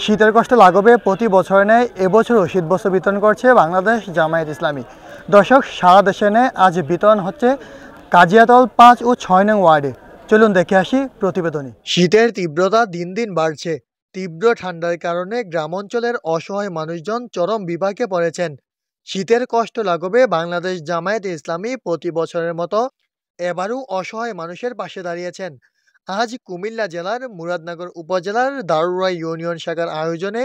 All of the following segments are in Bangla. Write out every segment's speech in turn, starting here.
শীতের কষ্ট লাঘবে প্রতি বছর নেয় এবছরও শীতবস্ত্র বিতরণ করছে বাংলাদেশ জামায়াত ইসলামী। দর্শক, সারা দেশে নেয় আজ বিতরণ হচ্ছে কাজিয়াতল ৫ ও ৬ নং ওয়ার্ডে। চলুন দেখে আসি প্রতিবেদনে। শীতের তীব্রতা দিন দিন বাড়ছে। তীব্র ঠান্ডার কারণে গ্রাম অঞ্চলের অসহায় মানুষজন চরম বিপাকে পড়েছেন। শীতের কষ্ট লাঘবে বাংলাদেশ জামায়াত ইসলামী প্রতি বছরের মতো এবারও অসহায় মানুষের পাশে দাঁড়িয়েছেন। আজ কুমিল্লা জেলার মুরাদনগর উপজেলার দারুড়া ইউনিয়ন শাখার আয়োজনে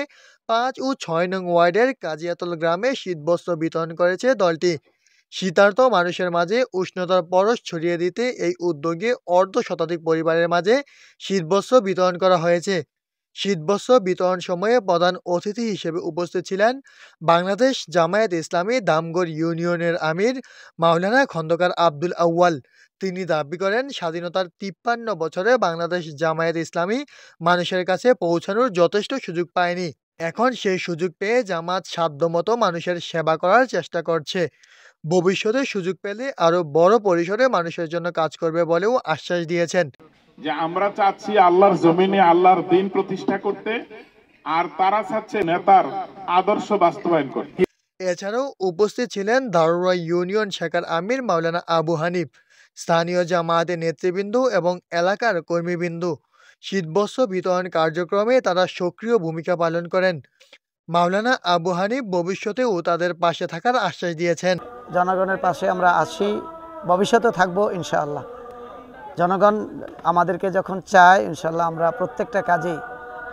৫ ও ৬ নং ওয়ার্ডের কাজিয়াতল গ্রামে শীতবস্ত্র বিতরণ করেছে দলটি। শীতার্ত মানুষের মাঝে উষ্ণতার পরশ ছড়িয়ে দিতে এই উদ্যোগে অর্ধ শতাধিক পরিবারের মাঝে শীতবস্ত্র বিতরণ করা হয়েছে। শীতবস্ত্র বিতরণ সময়ে প্রধান অতিথি হিসেবে উপস্থিত ছিলেন বাংলাদেশ জামায়াত ইসলামী দামগড় ইউনিয়নের আমির মাওলানা খন্দকার আব্দুল আউয়াল। তিনি দাবি করেন, স্বাধীনতার ৫৩ বছরে বাংলাদেশ জামায়াত ইসলামী মানুষের কাছে পৌঁছানোর যথেষ্ট সুযোগ পায়নি। এখন সেই সুযোগ পেয়ে জামাত সাধ্যমতো মানুষের সেবা করার চেষ্টা করছে। ভবিষ্যতে সুযোগ পেলে আরো বড় পরিসরে মানুষের জন্য কাজ করবে বলেও আশ্বাস দিয়েছেন। যে আমরা চাচ্ছি আল্লাহর জমিনে আল্লাহর দ্বীন প্রতিষ্ঠা করতে, আর তারা চাচ্ছে নেতার আদর্শ বাস্তবায়ন করতে। এছাড়াও উপস্থিত ছিলেন দারুড়া ইউনিয়ন শাখার আমির মাওলানা আবু হানিফ, স্থানীয় জামায়াতের নেতৃবৃন্দ এবং এলাকার কর্মীবৃন্দ। শীতবস্ত্র বিতরণ কার্যক্রমে তারা সক্রিয় ভূমিকা পালন করেন। মাওলানা আবু হানিফ ভবিষ্যতেও তাদের পাশে থাকার আশ্বাস দিয়েছেন। জনগণের পাশে আমরা আছি, ভবিষ্যতে থাকবো ইনশাআল্লাহ। জনগণ আমাদেরকে যখন চায়, ইনশাআল্লাহ আমরা প্রত্যেকটা কাজেই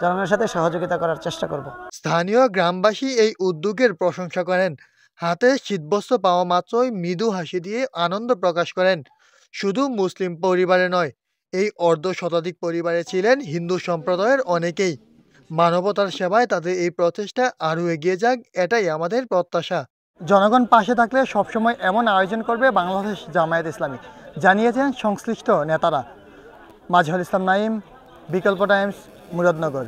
জনগণের সাথে সহযোগিতা করার চেষ্টা করব। স্থানীয় গ্রামবাসী এই উদ্যোগের প্রশংসা করেন। হাতে শীতবস্ত্র পাওয়া মাত্রই মৃদু হাসি দিয়ে আনন্দ প্রকাশ করেন। শুধু মুসলিম পরিবারে নয়, এই অর্ধ শতাধিক পরিবারে ছিলেন হিন্দু সম্প্রদায়ের অনেকেই। মানবতার সেবায় তাদের এই প্রচেষ্টা আরও এগিয়ে যাক, এটাই আমাদের প্রত্যাশা। জনগণ পাশে থাকলে সবসময় এমন আয়োজন করবে বাংলাদেশ জামায়াত ইসলামী, জানিয়েছেন সংশ্লিষ্ট নেতারা। মাজহারুল ইসলাম নাঈম, বিকল্প টাইমস, মুরাদনগর।